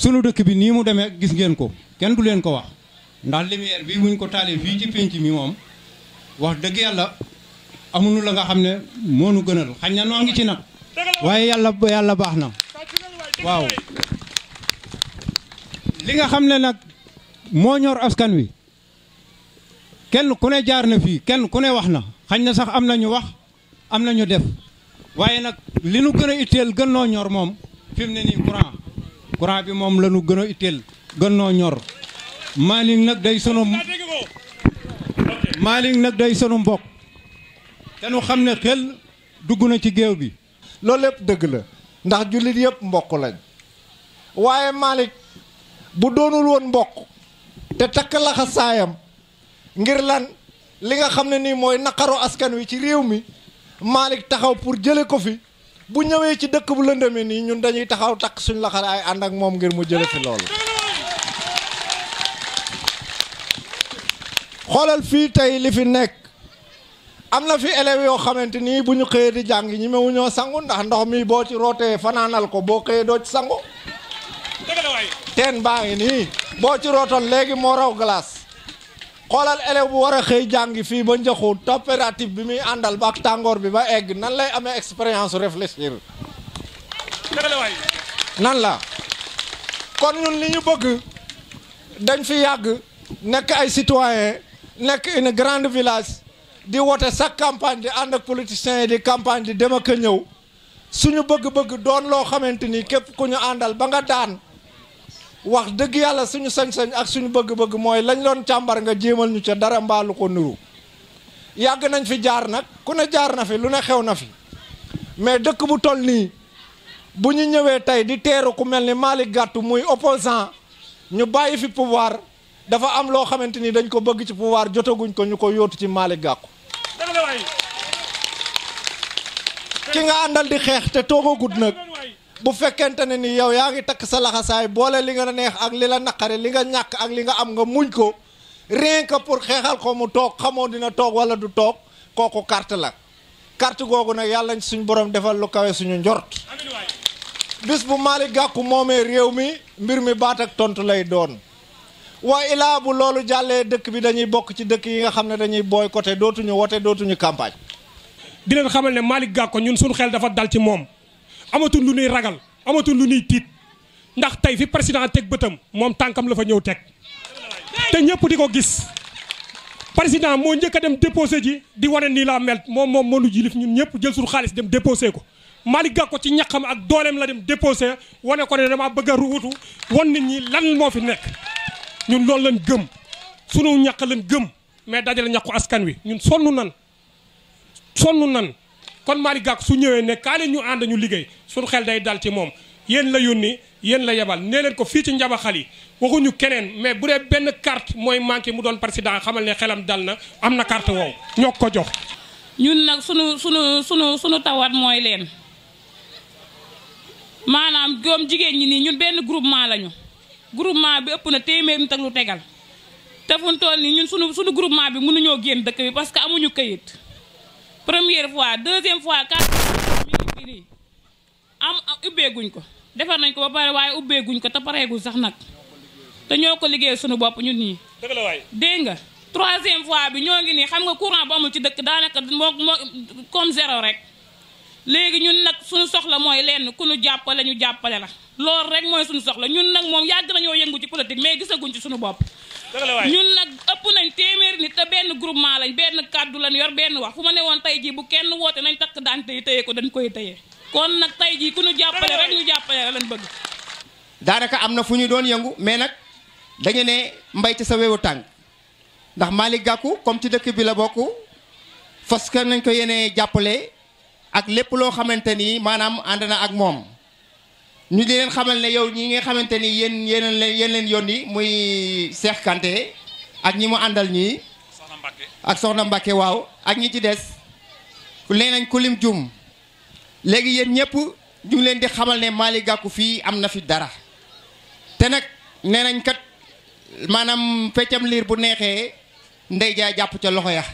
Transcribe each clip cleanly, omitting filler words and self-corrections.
sunu dëkk bi nii mu demee gis ngeen ko kenn du leen ko wax ndax lumière bi buñ ko taalee fii ci penc mi moom wax dëgg yàlla amuñu la nga xam ne moo nu gënal xañ na noo ngi ci nag waaye yàlla baax na waaw. li nga xam ne nag moo ñor askan wi kenn ku ne jaar na fii kenn ku ne wax na xañ na sax am na ñu wax am na ñu def waaye nag li nu gën a itteel gën noo ñor moom fi mu ne nii courant bi moom la ñu gën a itteel gën noo ñor Malick nag day sunu mbokk te nu xam ne xel dugg na ci géew bi. loolu lépp dëgg la ndax jullit yëpp mbokk lañ waaye Malick bu doonul woon mbokk te takk laxa saayam ngir lan li nga xam ne nii mooy naqaru askan wi ci réew mi Malick taxaw pour jële ko fi bu ñëwee ci dëkk bu lëndëmee nii ñun dañuy taxaw takk suñ laxaay ànd ak moom ngir mu jële fi loolu. xoolal fii tey li fi nekk am na fi élèves yoo xamante nii bu ñu xëyee di jàng ñi mewu ñoo sangu ndax ndox mi boo ci rootee fanaanal ko boo xëyee doo ci sangu. teen baa ngi nii boo ci rootoon léegi moo raw glace. xoolal élève bu war a xëy jàngi fii ba njëxu température bi muy àndal ba ak tàngoor bi ba egg nan lay amee expérience réfléchir nan la kon ñun li ñu bëgg dañ fi yàgg nekk ay citoyen nekk une grande village di wote chaque campagne di ànd ak politiciens yi di campagne di dem ak a ñëw suñu bëgg-bëgg doon loo xamante ni képp ku ñu àndal ba nga daan wax dëgg yàlla suñu sañ-sañ ak suñu bëgg-bëgg mooy lañ doon càmbar nga jéemal ñu ca dara mbaalu ko nuru yàgg nañ fi jaar nag ku ne jaar na fi lu ne xew na fi mais dëkk bu toll nii bu ñu ñëwee tey di teeru ku mel ni Malick Gakou muy opposant ñu bàyyi fi pouvoir dafa am loo xamante ni dañ ko bëgg ci pouvoir jotaguñ ko ñu ko yóotu ci Malick Gakou ki nga àndal di xeex te toogagut nag bu fekkente ne ni yow yaa ngi takk sa laxasaay boole li nga neex ak li la naqare li nga ñàkk ak li nga am nga muñ ko rien que pour xeexal ko mu toog xamoo dina toog wala du toog kooku carte la carte googu nag yàlla suñu borom defal lu kawe suñu njort bis bu Malick Gakou moomee réew mi mbir mi baat ak tontu lay doon waa ilaa bu loolu jàllee dëkk bi dañuy bokk ci dëkk yi nga xam ne dañuy boycotté dootuñu wote dootuñu campagne. di leen xamal ne Malick Gakou ñun suñu xel dafa dal ci moom amatul lu ñuy ragal amatul lu ñuy tiit ndax tey fi président teg bëtam moom tànkam la fa ñëw teg te ñëpp di ko gis président moo njëkk a dem déposé ji di wane nii laa mel moom moo nu jilif ñun ñëpp jël suñu xaalis dem déposé ko Malick Gakou ci ñaqam ak dooleem la dem déposé wane ko ne dama bëgg a ruutu wan nit ñi lan moo fi nekk ñun loolu lañ gëm sunu ñaq lañ gëm mais dajale ñaqu askan wi ñun sonn nan kon Malick Gakou su ñëwee ne kaa leen ñu ànd ñu liggéey suñu xel day dal ci moom yéen la yónni yéen la yebal nee leen ko fii ci Njabaxal yi waxuñu keneen mais bu dee benn carte mooy manqué mu doon président xamal ne xelam dal na am na carte woowu ñoo ko jox. ñun nag sunu tawat mooy leen maanaam doom jigéen ñi nii ñun benn groupement lañu groupement bi ëpp na téeméer nit ak lu tegal te fu mu toll nii ñun sunu groupement bi mënuñoo génn dëkk bi parce que amuñu këyit. première fois deuxième fois quatre mi ngi am ubbeeguñ ko defar nañ ko ba pare waaye ubbeeguñ ko te pareegul sax nag te ñoo ko liggéey suñu bopp ñun nii. dëgg la waay dégg nga troisième fois bi ñoo ngi nii xam nga courant bu amul ci dëkk daanaka moo comme zéro rek léegi ñun nag suñu soxla mooy lenn ku ñu jàppale la loolu rek mooy suñu soxla ñun nag moom yàgg nañoo yëngu ci politique mais gisaguñ ci suñu bopp. ñun nag ëpp nañ téeméeri nit te benn groupement lañ benn kàddu lañ yor benn wax fu ma ne woon tey jii bu kenn woote nañ takk daan tey téye ko dañ koy téye kon nag tey jii ku ñu jàppale rek ñu jàppale lañ bëgg. daanaka am na fu ñu doon yëngu mais nag dañu ne mbay ci sa wewu tànk ndax Malick Gakou comme ci dëkk bi la bokk fas ka nañ ko yéene jàppale ak lépp loo xamante ni maanaam ànd na ak moom ñu di leen xamal ne yow ñi nga xamante ni yéen leen yónni muy Cheikh Kanté ak ñi mu àndal ñii ak Soxna Mbacke waaw ak ñi ci des nee nañ ku lim jum léegi yéen ñëpp ñu ngi leen di xamal ne Malick Gakou fii am na fi dara te nag nee nañ kat maanaam feccam liir bu neexee ndey jaay jàpp ca loxo ya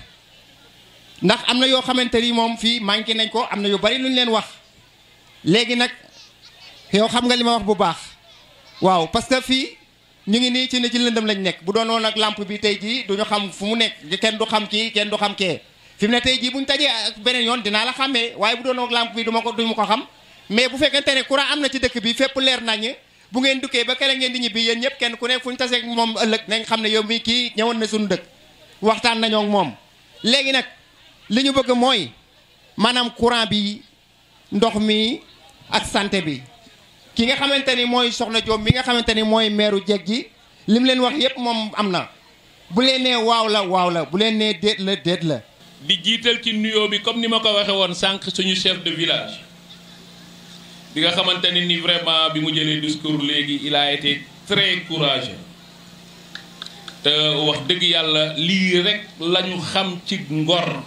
ndax am na yoo xamante ni moom fii manqué nañ ko am na yu bari lu ñu leen wax léegi nag yow xam nga li ma wax bu baax waaw parce que fii ñu ngi nii ci lëndëm lañ nekk bu doon woon ak lampe bi tey jii duñu xam fu mu nekk kenn du xam kii kenn du xam kee fi mu ne tey jii buñ tajee ak beneen yoon dinaa la xàmmee waaye bu doon woon ak lampe bi du ma ko xam mais bu fekkente ne courant am na ci dëkk bi fépp leer nañ bu ngeen dukkee ba kere ngeen di ñibbi yéen ñëpp kenn ku ne fu ñu taseeg moom ëllëg nañ xam ne yow mii kii ñëwoon na suñu dëkk waxtaan nañoo ak moom léegi nag li ñu bëgg mooy maanaam courant bi ndox mi ak santé bi ki nga xamante ni mooy soxna Diop mi nga xamante ni mooy meeru jeeg ji lim leen wax yépp moom am na bu leen nee waaw la bu leen nee déet la di jiital ci nuyoo bi comme ni ma ko waxe woon sànq suñu chef de village bi nga xamante ni vraiment bi mu jëlee discours léegi il a été très courageux te wax dëgg yàlla lii rek lañu xam ci ngor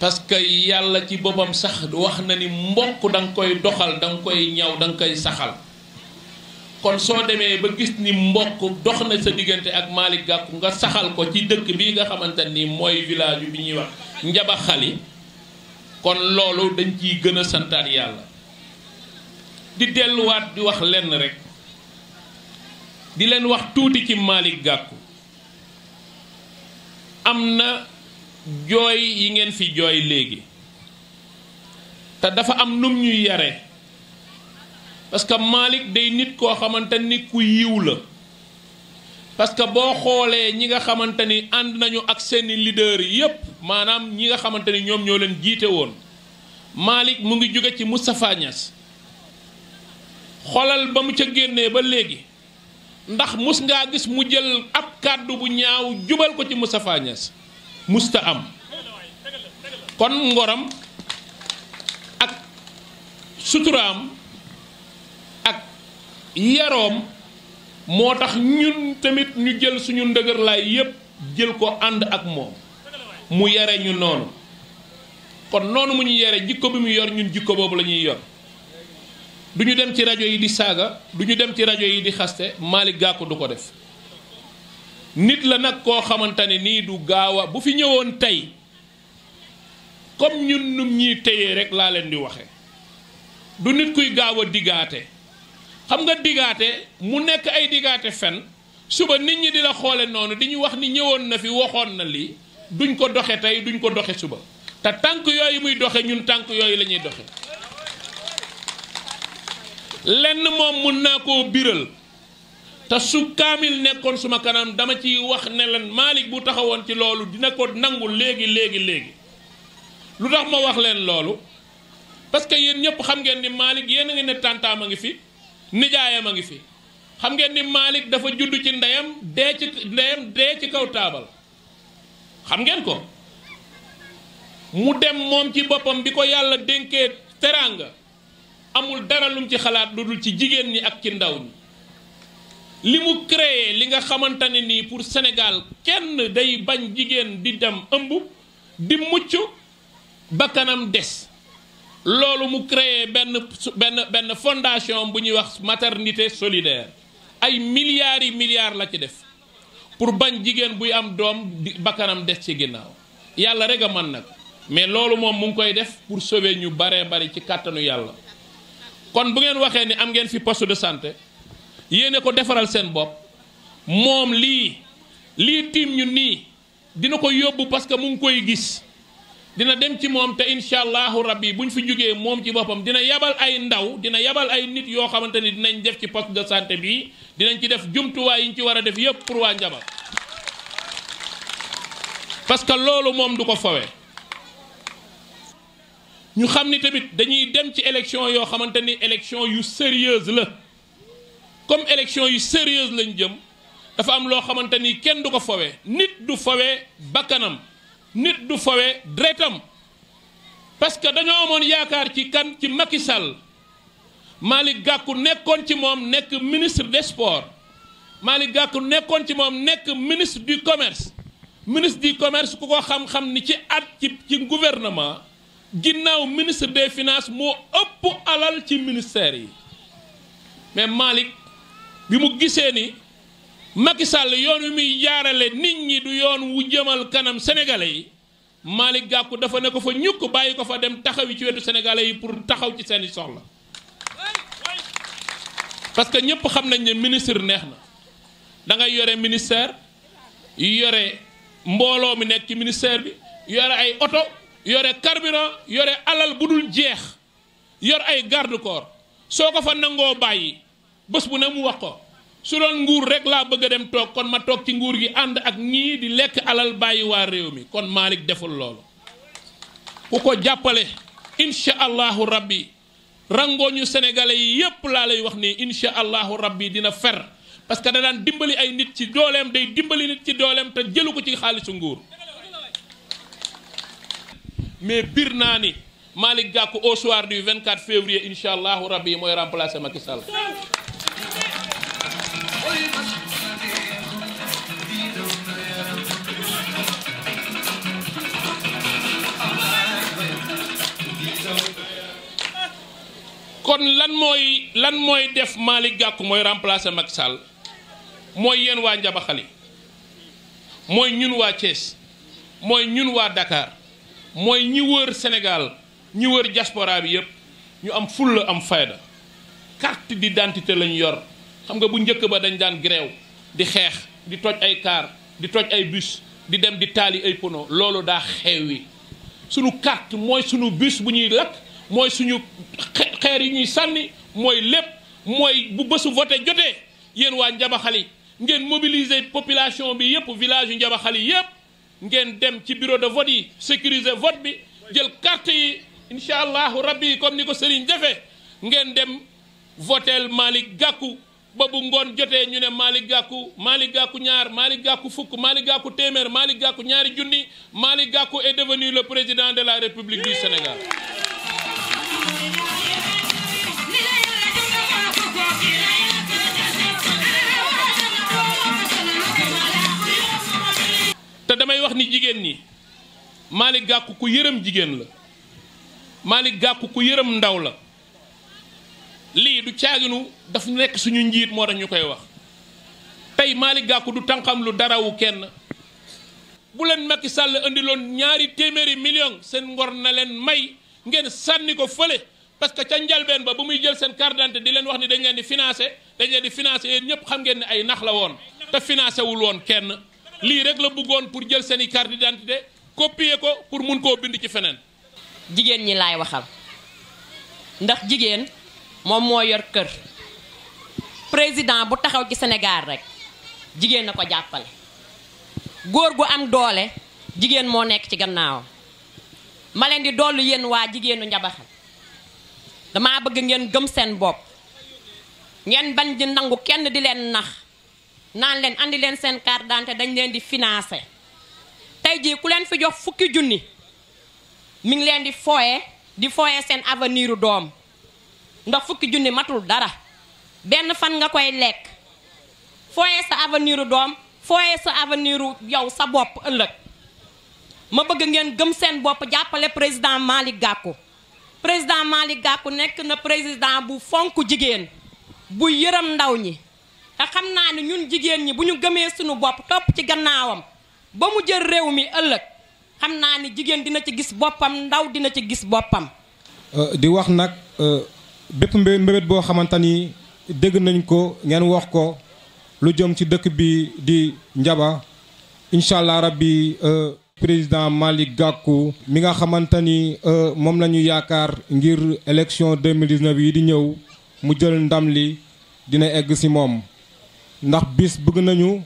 parce que yàlla ci boppam sax wax na ni mbokk da nga koy doxal da nga koy ñaw da nga koy saxal kon soo demee ba gis ni mbokk dox na sa diggante ak Malick Gakou nga saxal ko ci dëkk bi nga xamante ni mooy village bi ñuy wax Njabaxali kon loolu dañ ciy gën a santaat yàlla di delluwaat di wax lenn rek di leen wax tuuti ci Malick Gakou am na jooy yi ngeen fi jooy léegi te dafa am num ñuy yare parce que Malick day nit koo xamante ni ku yiw la parce que boo xoolee ñi nga xamante ni ànd nañu ak seeni leader yépp maanaam ñi nga xamante ni ñoom ñoo leen jiite woon Malick mu ngi jóge ci Moustapha Niass xoolal ba mu ca génnee ba léegi ndax mus ngaa gis mu jël ab kàddu bu ñaaw jubal ko ci Moustapha Niass musta am kon ngoram ak suturaam ak yaroom moo tax ñun tamit ñu jël suñu ndëgërlaay yépp jël ko ànd ak moom mu yare ñu noonu kon noonu mu ñu yare jikko bi mu yor ñun jikko boobu la ñuy yor du ñu dem ci rajo yi di saaga du ñu dem ci rajo yi di xaste Malick Gakou du ko def nit la nag koo xamante ne nii du gaaw a bu fi ñëwoon tey comme ñun num ñiy téyee rek laa leen di waxe du nit kuy gaaw a digaate xam nga digaate mu nekk ay digaate fen suba nit ñi di la xoole noonu di ñu wax ni ñëwoon na fi waxoon na lii duñ ko doxe tey duñ ko doxe suba te tànk yooyu muy doxe ñun tànk yooyu la ñuy doxe lenn moom mun naa koo biral te su kaamil nekkoon suma kanam dama ciy wax ne leen Malick bu taxawoon ci loolu dina ko nangu léegi lu tax ma wax leen loolu parce que yéen ñëpp xam ngeen ni Malick yéen a ngi ne tàntaam a ngi fi nijaayam a ngi fi xam ngeen ni Malick dafa judd ci ndeyam dee ci kaw taabal xam ngeen ko mu dem moom ci boppam bi ko yàlla dénkee teraanga amul dara lum ci xalaat lu dul ci jigéen ñi ak ci ndaw ñi li mu créé li nga xamante ne nii pour Sénégal kenn day bañ jigéen di dem ëmb di mucc bakkanam des loolu mu créé benn fondation bu ñuy wax maternité solidaire ay milliards yi milliards la ci def pour bañ jigéen buy am doom di bakkanam des ci ginnaaw yàlla rek a mën nag mais loolu moom mu ngi koy def pour sauver ñu baree bari ci kàttanu yàlla kon bu ngeen waxee ni am ngeen fi poste de santé yéene ko defaral seen bopp moom lii tiim ñu nii dina ko yóbbu parce que mu ngi koy gis dina dem ci moom te incha allahu rabbi buñ fi jógee moom ci boppam dina yabal ay ndaw dina yabal ay nit yoo xamante ni dinañ def ci poste de santé bii dinañ ci def jumtuwaay yi ñu ci war a def yépp pour waa Njaba parce que loolu moom du ko fawee ñu xam ni tamit dañuy dem ci élection yoo xamante ni élection yu sérieuse la comme élection yu sérieuse lañ jëm dafa am loo xamante ni kenn du ko fowee nit du fowee bakkanam nit du fowee deretam parce que dañoo amoon yaakaar ci kan ci Macky Sall Malick Gakou nekkoon ci moom nekk ministre des sports Malick Gakou nekkoon ci moom nekk ministre du commerce ku ko xam-xam ni ci ci gouvernement ginnaaw ministre des finances moo ëpp alal ci ministère yi mais Malick bi mu gisee ni Macky Sall yoon wi muy jaarale nit ñi du yoon wu jëmal kanam sénégalais yi Malick Gakou dafa ne ko fa ñukk bàyyi ko fa dem taxawi ci wetu sénégalais yi pour taxaw ci seeni soxla parce que ñëpp xam nañ ne ministre neex na da ngay yore ministère yore mbooloo mi nekk ci ministère bi yore ay oto yore carburant yore alal bu dul jeex yor ay garde corps soo ko fa nangoo bàyyi bés bu ne mu wax ko su doon nguur rek laa bëgg a dem toog kon ma toog ci nguur gi ànd ak ñii di lekk alal bàyyi waa réew mi kon Malick deful loolu ku ko jàppale incha allahu rabbi rangooñu sénégalais yi yépp laa lay wax ni incha allahu rabbi dina fer parce que da daan dimbali ay nit ci dooleem day dimbali nit ci dooleem te jëlu ko ci xaalisu nguur mais bir naa ni Malick Gakou au soir du 24 février incha allahu rabbi mooy remplacer Macky Sall. kon lan mooy def Malick Gakou mooy remplacer Macky Sall mooy yéen waa Njabaxali mooy ñun waa Thiès mooy ñun waa Dakar mooy ñi wër Sénégal ñi wër diaspora bi yëpp ñu am fulla am fayda carte d'identité lañu yor xam nga bu njëkk ba dañ daan grève di xeex di toj ay car di toj ay bus di dem di taali ay pono loolu daa xewi sunu carte mooy sunu bus bu ñuy lakk mooy suñu xeer yi ñuy sànni mooy lépp mooy bu bésu voté jotee yéen waa Njabaxali ngeen mobiliser population bi yëpp village yu Njabaxali yëpp ngeen dem ci bureau de vote yi sécuriser vote bi jël carte yi incha allahu rabbi comme ni ko Serigne defee ngeen dem voteel Malick Gakou ba bu ngoon jotee ñu ne Malick Gakou ñaar Malick Gakou fukk Malick Gakou téeméer Malick Gakou ñaari junni Malick Gakou est devenu le président de la République du Sénégal. te damay wax ni jigéen ñi Malick Gakou ku yërëm jigéen la Malick Gakou ku yërëm ndaw la lii du caaginu daf nekk suñu njiit moo tax ñu koy wax tey Malick Gakou du tànqam lu darawu kenn bu leen Macky Sall indiloon 200 millions seen ngor na leen may ngeen sànni ko fële parce que ca njalbeen ba bu muy jël seen carte d'identité di leen wax ni dañ leen di financé yéen ñëpp xam ngeen ne ay nax la woon te financé wul woon kenn lii rek la bëggoon pour jël seen i carte d'identité copier ko pour mun koo bind ci feneen. jigéen ñi laay waxal ndax jigéen moom moo yor kër président bu taxaw ci Sénégal rek jigéen na ko jàppale góor gu am doole jigéen moo nekk ci gannaawam ma leen di dollu yéen waa jigéenu Njabaxal damaa bëgg ngeen gëm seen bopp ngeen bañ di nangu kenn di leen nax naan leen andi leen seen carte d'identité dañ leen di financé tey jii ku leen fi jox 10 junni mi ngi leen di fooye seen avenir doom ndax 10 junni matul dara benn fan nga koy lekk fooye sa avenir doom fooye sa avenir yow sa bopp ëllëg ma bëgg ngeen gëm seen bopp jàppale président Malick Gakou président Malick Gakou nekk na président bu fonk jigéen bu yërëm ndaw ñi te xam naa ne ñun jigéen ñi bu ñu gëmee suñu bopp topp ci gannaawam ba mu jël réew mi ëllëg xam naa ni jigéen dina ci gis boppam ndaw dina ci gis boppam. di wax nag bépp mbébét boo xamante ni dégg nañ ko ngeen wax ko lu jëm ci dëkk bi di Njaba incha allah rabbi président Malick Gakou mi nga xamante ni moom la ñu yaakaar ngir élection 2019 yi di ñëw mu jël ndam li dina egg ci moom ndax bis bëgg nañu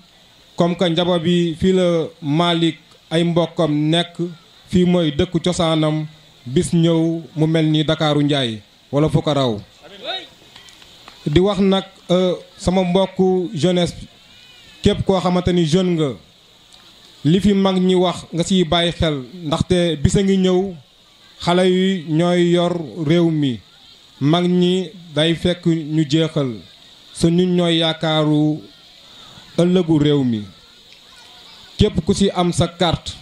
comme que Njaba bi fii la Malick ay mbokkam nekk fii mooy dëkku cosaanam bis ñëw mu mel ni Dakaaru Njaay wala fu ko raw di wax nag sama mbokku jeunesse képp koo xamante ni jeune nga li fi mag ñi wax nga siy bàyyi xel ndaxte bisa ngi ñëw xale yi ñooy yor réew mi mag ñi day fekk ñu jeexal sa ñun ñooy yaakaaru ëllëgu réew mi képp ku ci am sa carte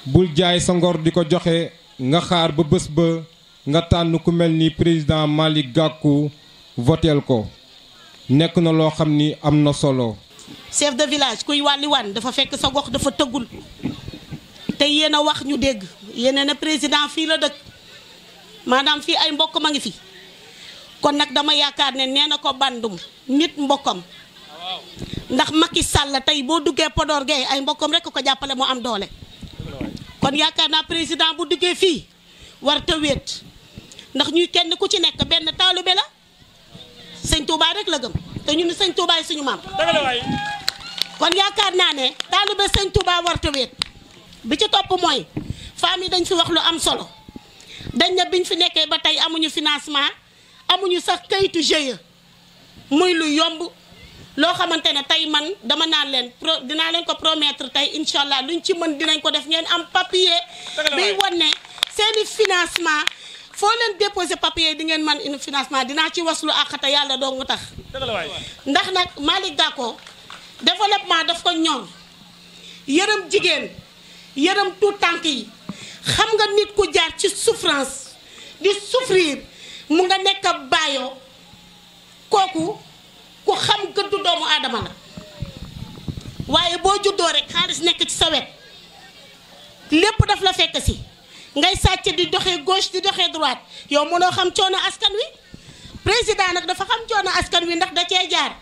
bul jaay sa ngor di ko joxe nga xaar ba bés ba nga tànn ku mel ni président Malick Gakou voteel ko nekk na loo xam ni am na solo. chef de village kuy wàlli wan dafa fekk sa gox dafa tëggul te yéen a wax ñu dégg yéen ne président fii la dëkk maanaam fii ay mbokk ma ngi fi kon nag dama yaakaar ne nee na ko bandum nit mbokkam ndax Macky Sall tey boo duggee Podor Gueye ay mbokkam rek ko jàppale moo am doole kon yaakaar naa président bu duggee fii war te wéet ndax ñuy kenn ku ci nekk benn taalibe la sëñ Touba rek la gëm te ñu ni sëñ Touba yi suñu maam kon yaakaar naa ne taalibe sëñ Touba war te wéet bi ci topp mooy femmes yi dañ fi wax lu am solo dañ ne biñ fi nekkee ba tey amuñu financement amuñu sax kayitu GIE muy lu yomb loo xamante ne tey man dama naan leen dinaa leen ko promettre tey incha allah luñ ci mën dinañ ko def ngeen am papier biy wan ne seeni financement foo leen déposer papier di ngeen man une financement dinaa ci waslu àqate yàlla doo nga tax ndax nag Malick Gakou développement daf ko ñor yërëm jigéen yërëm tout tànk yi xam nga nit ku jaar ci souffrance di souffrir mu nga nekk baayoo kooku ku xam gëddu doomu aadama la waaye boo juddoo rek xaalis nekk ci sa wet lépp daf la fekk si ngay sàcc di doxee gauche di doxee droite yow mënoo xam coono askan wi président nag dafa xam coono askan wi ndax da cee jaar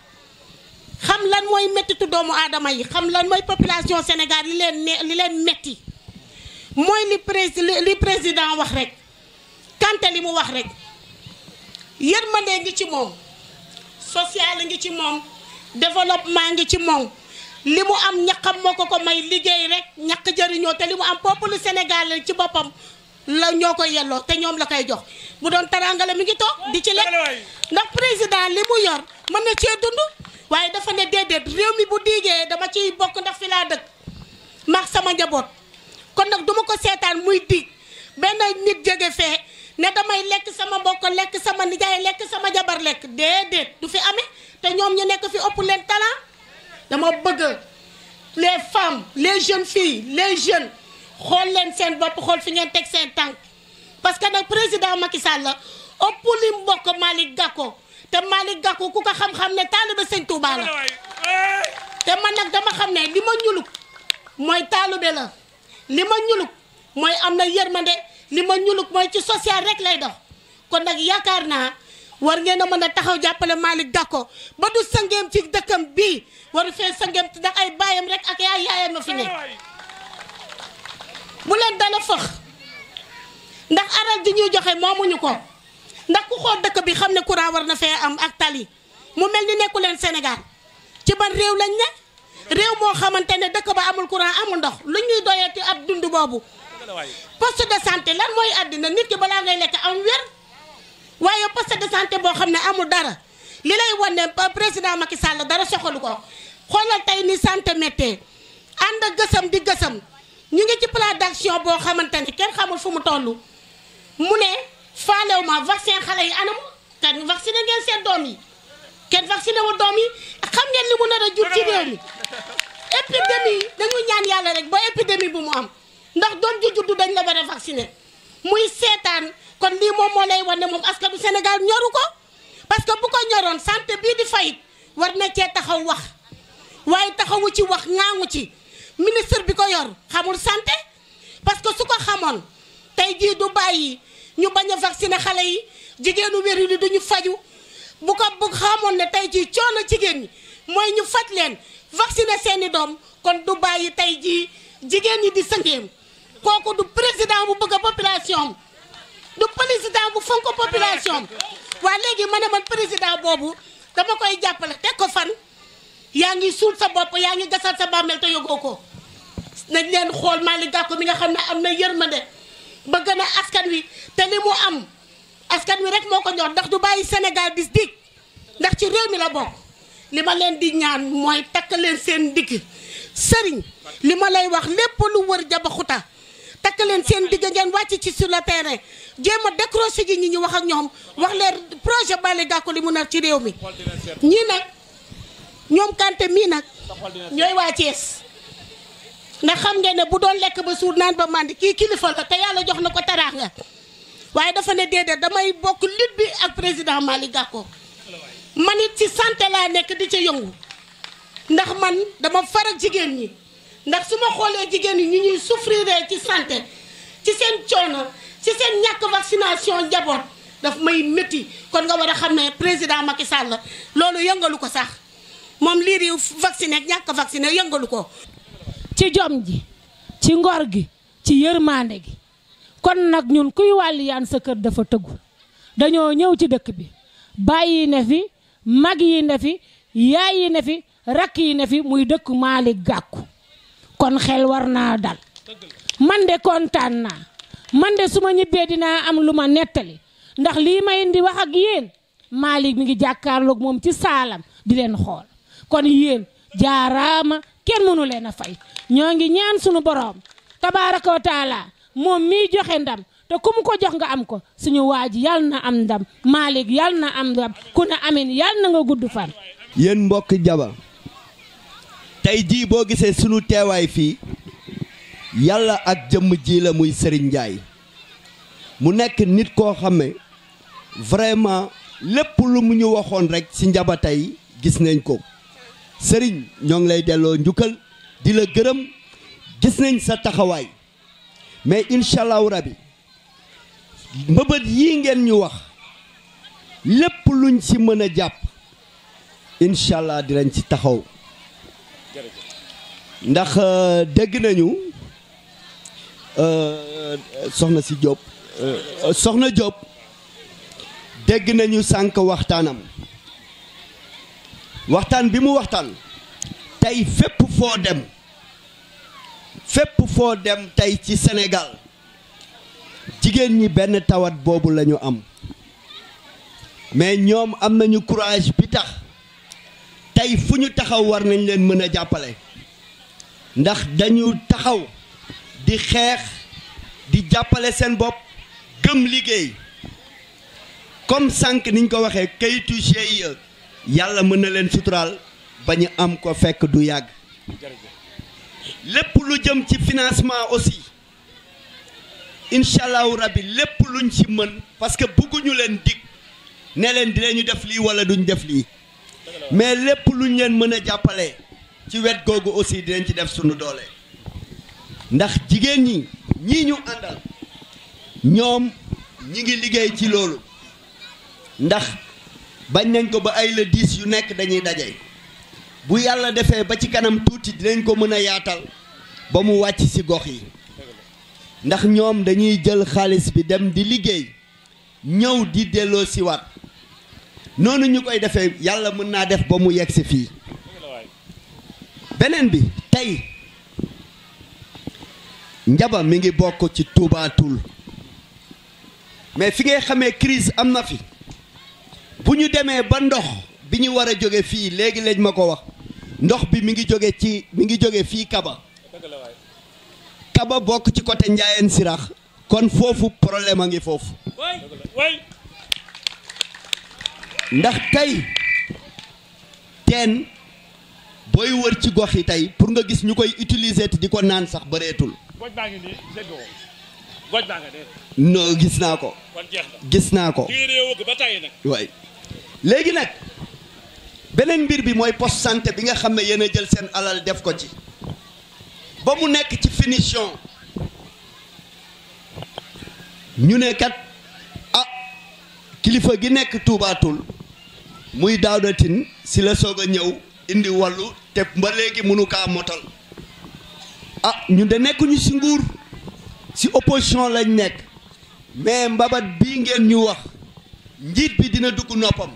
xam lan mooy mettitu doomu aadama yi xam lan mooy population Sénégal li leen metti mooy li président wax rek Kanté li mu wax rek yërmande ngi ci moom social ngi ci moom développement ngi ci moom li mu am ñaqam moo ko may liggéey rek ñaq jëriñoo te li mu am peuple Sénégal ci boppam la ñoo koy yelloo te ñoom la koy jox bu doon tarangale mi ngi toog di ci lekk ndax président li mu yor mën na cee dund waaye dafa ne déedéet réew mi bu diigee dama ciy bokk ndax fi laa dëkk maag sama njaboot kon nag duma ko seetaan muy dig benn nit jóge fee ne damay lekk sama mbokk lekk sama nijaay lekk sama jabar lekk déedéet du fi amee te ñoom ñu nekk fi ëpp leen talent dama bëgg les femmes les jeunes filles les jeunes xool leen seen bopp xool fi ngeen teg seen tànk parce que nag président Macky Sall la ëpp li mbokk Malick Gakou te Malick Gakou ku ko xam-xam ne taalibe Sëñ Touba la te man nag dama xam ne li ma ñuluk mooy taalibe la li ma ñuluk mooy am na yërmande li ma ñuluk mooy ci social rek lay dox kon nag yaakaar naa war ngeen a mën a taxaw jàppale Malick Gakou ba du sangeem ci dëkkam bii waru fee sangeem ndax ay baayam rek ak yaayam ma fi ne bu leen dala fëx ndax alal ji ñuy joxe moomuñu ko ndax ku xool dëkk bi xam ne courant war na fee am ak tali mu mel ni nekku leen Sénégal ci ban réew lañ ne réew moo xamante ne dëkk ba amul courant amul ndox lu ñuy doyati ab dund boobu poste de santé lan mooy àddina nit ki balaa ngay lekk am wér waaye poste de santé boo xam ne amul dara li lay wan ne président Macky Sall dara soxalu ko xoolal tey ni santé méttee ànd ak gësam di gësam ñu ngi ci plan d'action boo xamante ne kenn xamul fu mu toll mu ne faalew ma vaccin xale yi anam kan vacciné ngeen seen doom yi kenn vacciné wu doom yi xam ngeen li mu nar a jur ci réew mi épidémie dañu ñaan yàlla rek ba épidémie bu mu am ndax doom ju juddu dañ la war a vacciné muy seetaan kon lii moom moo lay wan ne moom askanu Sénégal ñoru ko parce que bu ko ñoroon santé bii di fayit war na cee taxaw wax waaye taxawu ci wax ŋaaŋu ci ministre bi ko yor xamul santé parce que su ko xamoon tey jii du bàyyi ñu bañ a vacciner xale yi jigéenu wéru li duñu faju bu xamoon ne tey jii coono jigéen ñi mooy ñu faj leen vacciner seeni doom kon du bàyyi tey jii jigéen ñi di sëngeem kooku du président bu bëgg a population du président bu fonk population waa léegi ma ne man président boobu dama koy jàppale teg ko fan yaa ngi suul sa bopp yaa ngi gasal sa bàmmeel te yógoo ko nañ leen xool Malick Gakou mi nga xam ne am na yërmande bëgg na askan wi te li mu am askan wi rek moo ko ñor ndax du bàyyi Sénégal dis dig ndax ci réew mi la bokk li ma leen di ñaan mooy takk leen seen digg sëriñ li ma lay wax lépp lu wër Jabaxuta takk leen seen digg ngeen wàcc ci sur le terrain jéem a décrocher ji ñi wax ak ñoom wax leen projet Malick Gakou li mu nar ci réew mi ñii nag ñoom Kanté mii nag ñooy waa Thiès ndax xam ngeen ne bu doon lekk ba suur naan ba màndi kii kilifa la te yàlla jox na ko teraanga waaye dafa ne déedéet damay bokk lutte bi ak président Malick Gakou man it ci santé laa nekk di ca yëngu ndax man dama far ak jigéen ñi ndax su ma xoolee jigéen ñi ñu ñuy souffrir ci santé ci seen coono ci seen ñàkk vaccination njaboot daf may métti kon nga war a xam ne président Macky Sall loolu yëngalu ko sax moom lii di vacciné ak ñàkk vacciné yëngalu ko. ci jom ji ci ngor gi ci yërmande gi kon nag ñun kuy wàlliyaan sa kër dafa tëggu dañoo ñëw ci dëkk bi bàyyi ne fi mag yi ne fi yaay yi ne fi rakk yi ne fi muy dëkk Malick Gakou kon xel war naa dal man de kontaan naa man de su ma ñibbee dinaa am lu ma nettali ndax lii may indi wax ak yéen Malick mi ngi jàkkaarloog moom ci saalam di leen xool kon yéen jaaraama kenn mënu leen a fay ñoo ngi ñaan sunu borom tabaaraka wa taala moom mii joxe ndam te ku mu ko jox nga am ko suñu waa ji yal na am ndam Malick yal na am ndam ku ne amin yal na nga gudd fan. yéen mbokk Jaba tey jii boo gisee sunu teewaay fii yàlla ak jëmm ji la muy Serigne Ndiaye mu nekk nit koo xam ne vraiment lépp lu mu ñu waxoon rek ci Njaba tey gis nañ ko Serigne ñoo ngi lay delloo njukkal di la gërëm gis nañ sa taxawaay mais incha allahu rabi mbëbët yii ngeen ñu wax lépp luñ ci mën a jàpp incha allah dinañ ci taxaw ndax dégg nañu soxna si Diop soxna Diop dégg nañu sànq waxtaanam waxtaan bi mu waxtaan tey fépp foo dem tey ci Sénégal jigéen ñi benn tawat boobu la ñu am mais ñoom am nañu courage bi tax tey fu ñu taxaw war nañ leen mën a jàppale ndax dañu taxaw di xeex di jàppale seen bopp gëm liggéey comme sànq niñ ko waxee kayitu GIE yàlla mën na leen suturaal ba ñu am ko fekk du yàgg lépp lu jëm ci financement aussi incha allahu rabbi lépp luñ ci mën parce que bëgguñu leen dig ne leen dinañu def lii wala duñ def lii mais lépp luñ leen mën a jàppale ci wet googu aussi dinañ ci def sunu doole ndax jigéen ñi ñii ñu àndal ñoom ñi ngi liggéey ci loolu ndax bañ nañ ko ba ay le 10 yu nekk dañuy daje bu yàlla defee ba ci kanam tuuti dinañ ko mën a yaatal ba mu wàcc ci gox yi ndax ñoom dañuy jël xaalis bi dem di liggéey ñëw di delloo si waat noonu ñu koy defee yàlla mën naa def ba mu yegg si fii beneen bi tey Njaba mi ngi bokk ci Touba Toul mais fi ngay xamee crise am na fi bu ñu demee ba ndox bi ñu war a jóge fii léegi lañ ma ko wax ndox bi mi ngi jóge fii Kaba bokk ci côté Ndiayène Sirax kon foofu problème a ngi foofu ndax tey teen booy wër ci gox yi tey pour nga gis ñu koy utiliser te di ko naan sax bëreetul non gis naa ko waay léegi nag beneen mbir bi mooy poste santé bi nga xam ne yéen a jël seen alal def ko ci ba mu nekk ci finition ñu ne kat ah kilifa gi nekk Touba Toul muy Daouda Tine si la soog a ñëw indi wàllu te ba léegi mënu kaa motal ah ñun de nekkuñu si nguur si opposition lañ nekk mais mbabat bii ngeen ñu wax njiit bi dina dugg noppam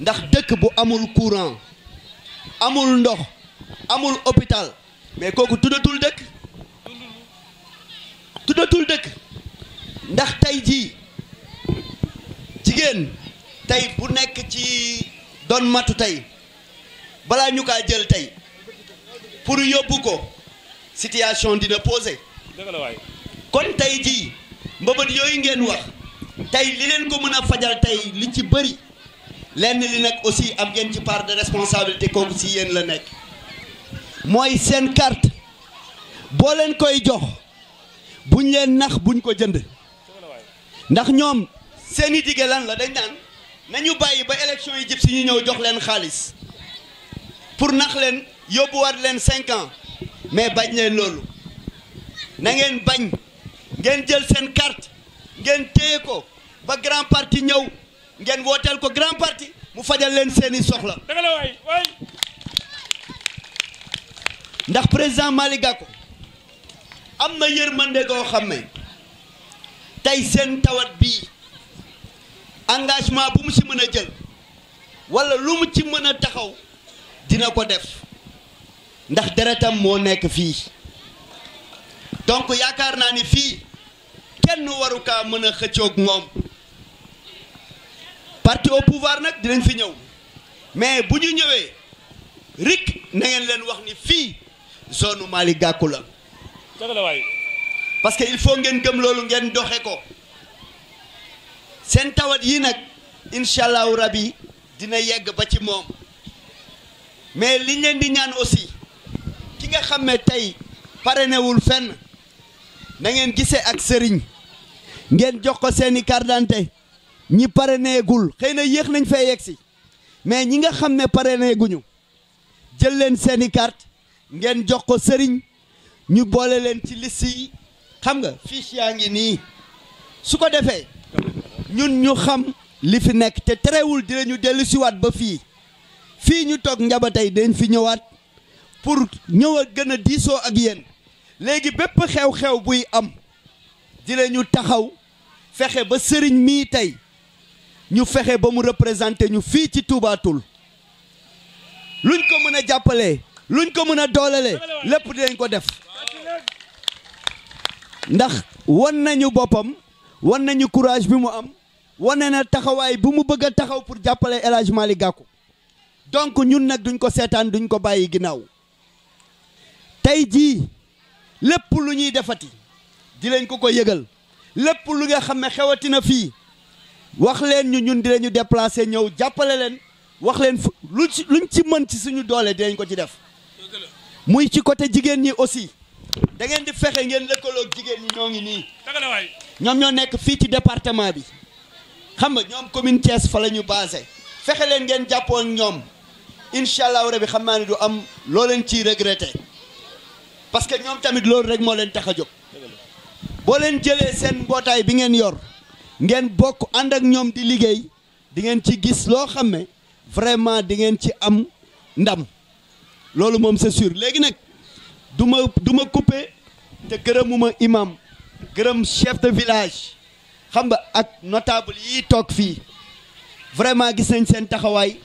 ndax dëkk bu amul courant amul ndox amul hôpital mais kooku tuddatul dëkk ndax tey jii jigéen tey bu nekk ci doon matu tey balaa ñu kaa jël tey pour yóbbu ko situation dina posé kon tey jii mbëbët yooyu ngeen wax tey li leen ko mën a fajal tey li ci bëri lenn li nag aussi am ngeen ci part de responsabilité kooku si yéen la nekk mooy seen carte boo leen koy jox buñ leen nax buñ ko jënd ndax ñoom seeni dige lan la dañ naan nañu bàyyi ba élection yi jib si ñu ñëw jox leen xaalis pour nax leen yóbbuwaat leen 5 ans mais bañ leen loolu na ngeen bañ ngeen jël seen carte ngeen téye ko ba grand parti ñëw ngeen wooteel ko grand parti mu fajal leen seeni soxla ndax président Malick Gakou am na yërmande goo xam ne tey seen tawat bii engagement bu mu ci mën a jël walla lu mu ci mën a taxaw dina ko def ndax deretam moo nekk fii donc yaakaar naa ni fii kenn waru kaa mën a xëccoog moom parti au pouvoir nag dinañ fi ñëw mais bu ñu ñëwee rik na ngeen leen wax ni fii zone Malick Gakou la parce que il faut ngeen gëm loolu ngeen doxe ko seen tawat yi nag incha allahu rabi dina yegg ba ci moom mais liñ leen di ñaan aussi ki nga xam ne tey parenewul fenn na ngeen gisee ak sëriñ ngeen jox ko seeni carte d'identité ñi pareneegul xëy na yéex nañ fee yegg si mais ñi nga xam ne pareneeguñu jël leen seeni carte ngeen jox ko sëriñ ñu boole leen ci liste yi xam nga fiche yaa ngi nii su ko defee ñun ñu xam li fi nekk te terewul dinañu dellu siwaat ba fii ñu toog njaba tey dañ fi ñëwaat pour ñëw a gën a diisoo ak yéen léegi bépp xew-xew buy am dinañu taxaw fexe ba sëriñ mii tey ñu fexe ba mu représenté ñu fii ci Touba Toul luñ ko mën a jàppalee luñ ko mën a doolelee lépp dinañ ko def ndax wan nañu boppam wan nañu courage bi mu am wane na taxawaay bu mu bëgg a taxaw pour jàppale El Hadj Malick Gakou donc ñun nag duñ ko seetaan duñ ko bàyyi ginnaaw tey jii lépp lu ñuy defati di leen ko yëgal lépp lu nga xam ne xewati na fii wax leen ñu ñun dinañu déplacer ñëw jàppale leen wax leen luñ ci mën ci suñu doole dinañ ko ci def muy ci côté jigéen ñi aussi da ngeen di fexe ngeen lëkkaloog jigéen ñi ñoo ngi nii ñoom ñoo nekk fii ci département bi xam nga ñoom commune Thiès fa la ñu basé fexe leen ngeen jàppoo ñoom incha allahu rabi xam naa ne du am loo leen ciy regretté parce que ñoom tamit loolu rek moo leen tax a jóg boo leen jëlee seen mbootaay bi ngeen yor ngeen bokk ànd ak ñoom di liggéey di ngeen ci gis loo xam ne vraiment di ngeen ci am ndam loolu moom c'est sûr léegi nag du ma coupé te gërëmuma imam gërëm chef de village xam nga ak notable yi toog fii vraiment gis nañ seen taxawaay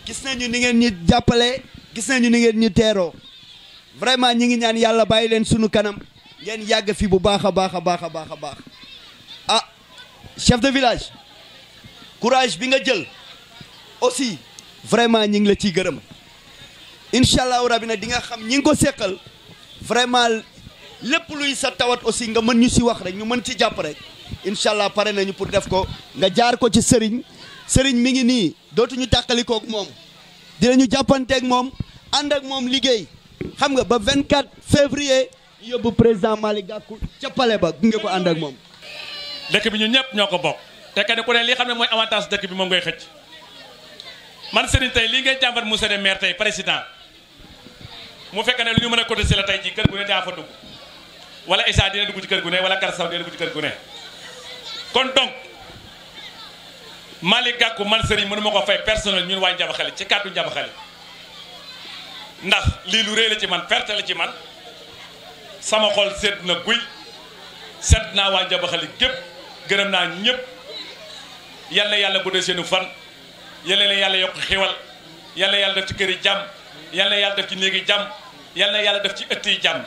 gis nañu ni ngeen ñu jàppale gis nañu ni ngeen ñu teeroo vraiment ñi ngi ñaan yàlla bàyyi leen sunu kanam ngeen yàgg fi bu baax a baax a baax a baax a baax ah chef de village courage bi nga jël aussi vraiment ñi ngi la ciy gërëm incha allahu rabi nag di nga xam ñi ngi ko seqal vraiment lépp luy sa tawat aussi nga mën ñu si wax rek ñu mën ci jàpp rek incha allah pare nañu pour def ko nga jaar ko ci sëriñ mi ngi nii dootuñu tàqalikook moom dinañu jàppanteeg moom ànd ak moom liggéey xam nga ba 24 février yóbbu président Malick Gakou ca palais ba gunge ko ànd ak moom. dëkk bi ñun ñëpp ñoo ko bokk te kenn ku ne li xam ne mooy avantage dëkk bi moom ngay xëcc man Serigne tey lii ngay jàmbat monsieur le maire tey président mu fekk ne lu ñu mën a cotiser la tey ci kër gu ne daa fa dugg wala Issa dina dugg ci kër gu ne wala Kar Saw dina dugg ci kër gu ne kon donc Malick Gakou man Serigne mënu ma ko fay personnel ñun waa Ndiaba Xale ci kàddu Ndiaba Xale ndax lii lu rëy la ci man perte la ci man sama xol sedd na guy sedd naa waa Ndiaba Xale gépp gërëm naa ñëpp yal na yàlla guddal seenu fan yal na yàlla yokk xéwal yal na yàlla def ci kër yi jàmm yal na yàlla def ci néegi jàmm yal na yàlla def ci ëtt yi jàmm